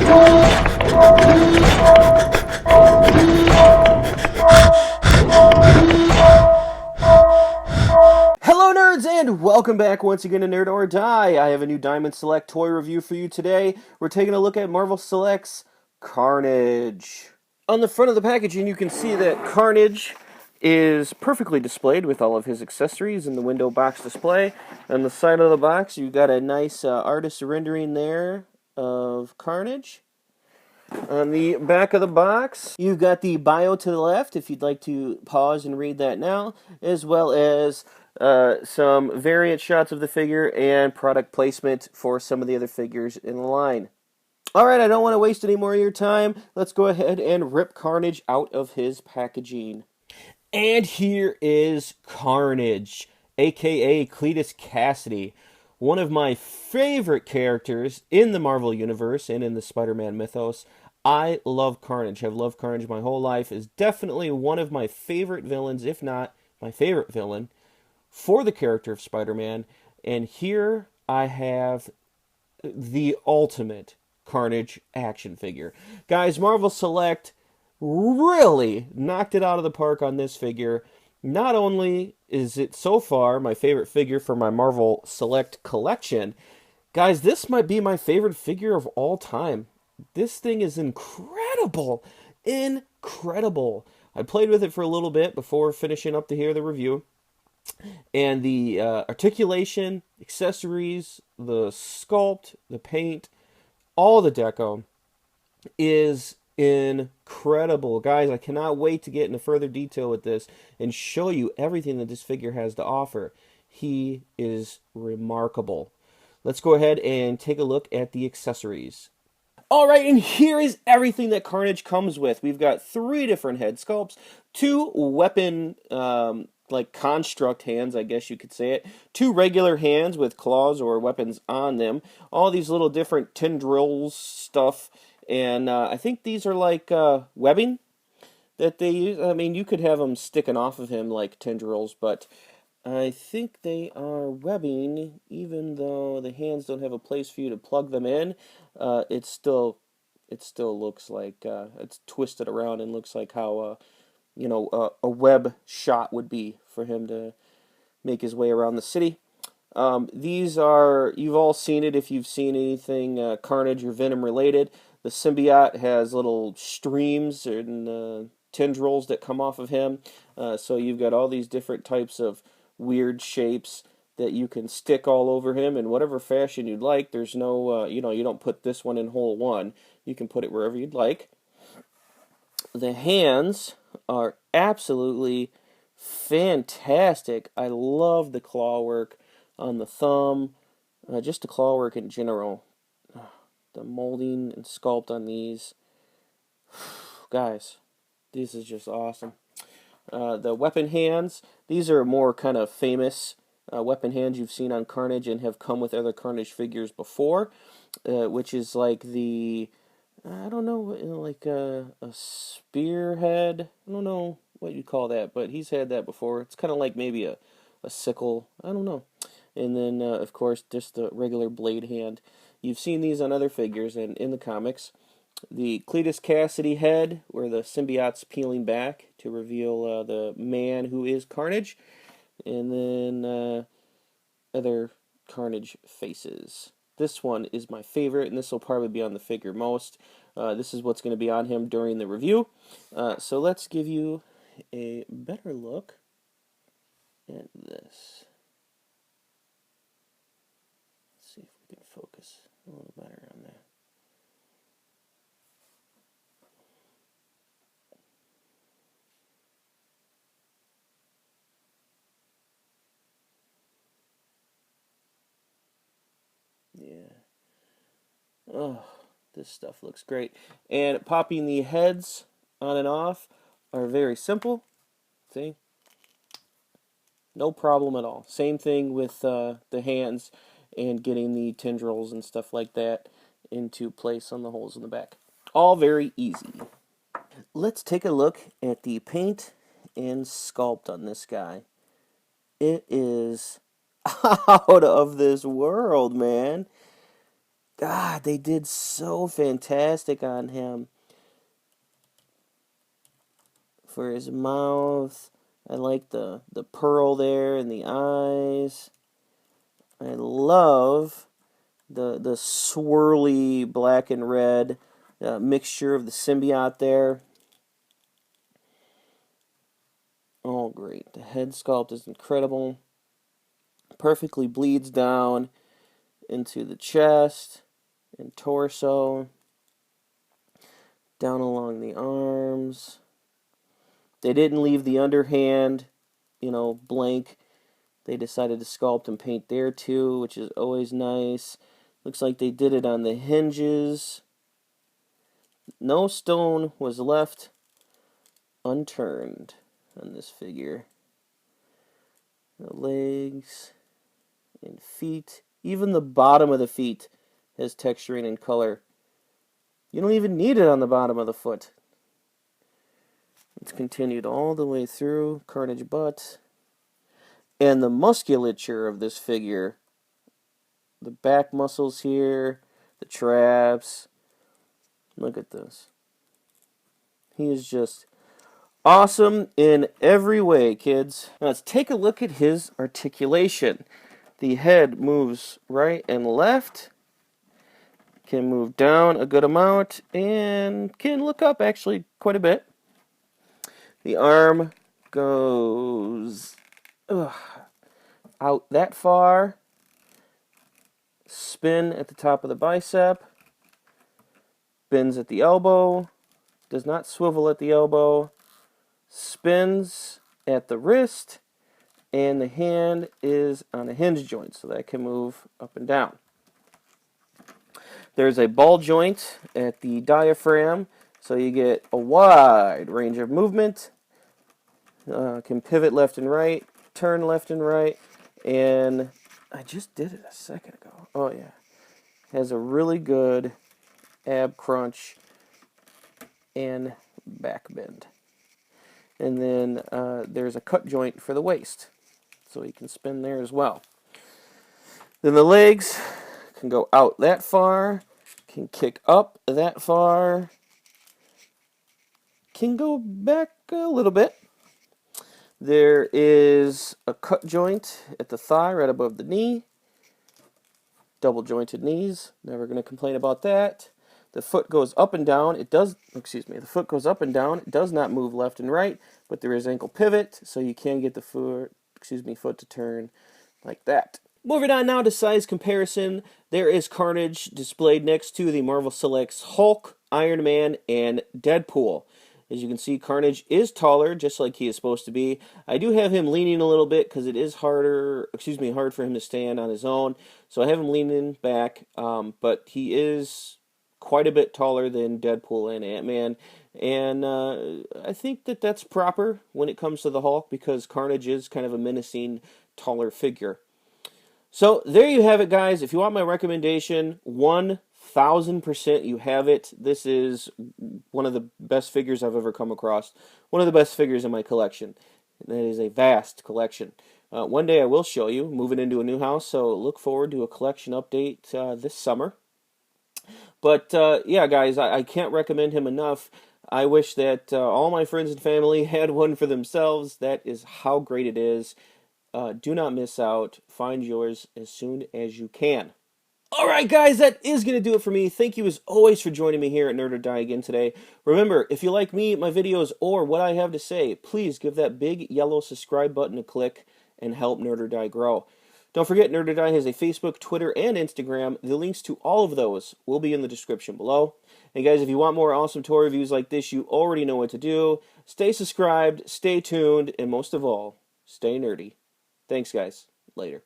Hello nerds and welcome back once again to Nerd or Die. I have a new Diamond Select toy review for you today. We're taking a look at Marvel Select's Carnage. On the front of the packaging you can see that Carnage is perfectly displayed with all of his accessories in the window box display. On the side of the box you've got a nice artist rendering there of Carnage. On the back of the box, you've got the bio to the left if you'd like to pause and read that now, as well as some variant shots of the figure and product placement for some of the other figures in the line. Alright, I don't want to waste any more of your time. Let's go ahead and rip Carnage out of his packaging. And here is Carnage, aka Cletus Cassidy, one of my favorite characters in the Marvel Universe and in the Spider-Man mythos. I love Carnage. I've loved Carnage my whole life. Is definitely one of my favorite villains, if not my favorite villain, for the character of Spider-Man. And here I have the ultimate Carnage action figure. Guys, Marvel Select really knocked it out of the park on this figure. Not only is it so far my favorite figure for my Marvel Select collection, guys, this might be my favorite figure of all time. This thing is incredible. Incredible. I played with it for a little bit before finishing up to hear the review. And the articulation, accessories, the sculpt, the paint, all the deco is incredible. Guys, I cannot wait to get into further detail with this and show you everything that this figure has to offer. He is remarkable. Let's go ahead and take a look at the accessories. Alright, and here is everything that Carnage comes with. We've got 3 different head sculpts, 2 weapon, like construct hands, I guess you could say it, 2 regular hands with claws or weapons on them, all these little different tendrils stuff, and I think these are like webbing that they use. I mean, you could have them sticking off of him like tendrils, but I think they are webbing, even though the hands don't have a place for you to plug them in. It still looks like it's twisted around and looks like how a web shot would be for him to make his way around the city. These are, you've all seen it if you've seen anything Carnage or Venom related. The symbiote has little streams and tendrils that come off of him. So you've got all these different types of weird shapes that you can stick all over him in whatever fashion you'd like. There's no, you don't put this one in hole 1. You can put it wherever you'd like. The hands are absolutely fantastic. I love the claw work on the thumb, just the claw work in general. The molding and sculpt on these, guys, this is just awesome. The weapon hands, these are more kind of famous weapon hands you've seen on Carnage and have come with other Carnage figures before, which is like the, I don't know, like a spearhead. I don't know what you call that, but he's had that before. It's kind of like maybe a sickle. I don't know. And then, of course, just the regular blade hand. You've seen these on other figures and in the comics. The Cletus Cassidy head, where the symbiote's peeling back to reveal the man who is Carnage. And then other Carnage faces. This one is my favorite, and this will probably be on the figure most. This is what's going to be on him during the review. So let's give you a better look at this. Let's see if we can focus a little better on that. Yeah. Oh, this stuff looks great. And popping the heads on and off are very simple. See? No problem at all. Same thing with the hands and getting the tendrils and stuff like that into place on the holes in the back. All very easy. Let's take a look at the paint and sculpt on this guy. It is out of this world, man. God, they did so fantastic on him. For his mouth, I like the pearl there in the eyes. I love the swirly black and red mixture of the symbiote there. Oh, great. The head sculpt is incredible. Perfectly bleeds down into the chest and torso, down along the arms. They didn't leave the underhand, blank. They decided to sculpt and paint there too, which is always nice. Looks like they did it on the hinges. No stone was left unturned on this figure. The legs and feet. Even the bottom of the feet has texturing and color. You don't even need it on the bottom of the foot. It's continued all the way through. Carnage butt. And the musculature of this figure. The back muscles here. The traps. Look at this. He is just awesome in every way, kids. Now let's take a look at his articulation. The head moves right and left. Can move down a good amount. And can look up actually quite a bit. The arm goes out that far. Spin at the top of the bicep. Bends at the elbow. Does not swivel at the elbow. Spins at the wrist. And the hand is on a hinge joint, so that can move up and down. There's a ball joint at the diaphragm, so you get a wide range of movement. Can pivot left and right, turn left and right, and I just did it a second ago. Oh yeah, has a really good ab crunch and back bend. And then there's a cut joint for the waist, so you can spin there as well. Then the legs can go out that far, can kick up that far, can go back a little bit. There is a cut joint at the thigh right above the knee. Double jointed knees, never going to complain about that. The foot goes up and down. The foot goes up and down. It does not move left and right, but there is ankle pivot, so you can get the foot to turn like that. Moving on now to size comparison, there is Carnage displayed next to the Marvel Selects Hulk, Iron Man, and Deadpool. As you can see, Carnage is taller, just like he is supposed to be. I do have him leaning a little bit because it is hard for him to stand on his own. So I have him leaning back, but he is quite a bit taller than Deadpool and Ant-Man. And I think that that's proper when it comes to the Hulk because Carnage is kind of a menacing, taller figure. So there you have it, guys. If you want my recommendation, 1,000% you have it. This is one of the best figures I've ever come across. One of the best figures in my collection. That is a vast collection. One day I will show you, moving into a new house, so look forward to a collection update this summer. But yeah, guys, I can't recommend him enough. I wish that all my friends and family had one for themselves. That is how great it is. Do not miss out. Find yours as soon as you can. Alright guys, that is going to do it for me. Thank you as always for joining me here at Nerd or Die again today. Remember, if you like me, my videos, or what I have to say, please give that big yellow subscribe button a click and help Nerd or Die grow. Don't forget, Nerd or Die has a Facebook, Twitter, and Instagram. The links to all of those will be in the description below. And guys, if you want more awesome toy reviews like this, you already know what to do. Stay subscribed, stay tuned, and most of all, stay nerdy. Thanks, guys. Later.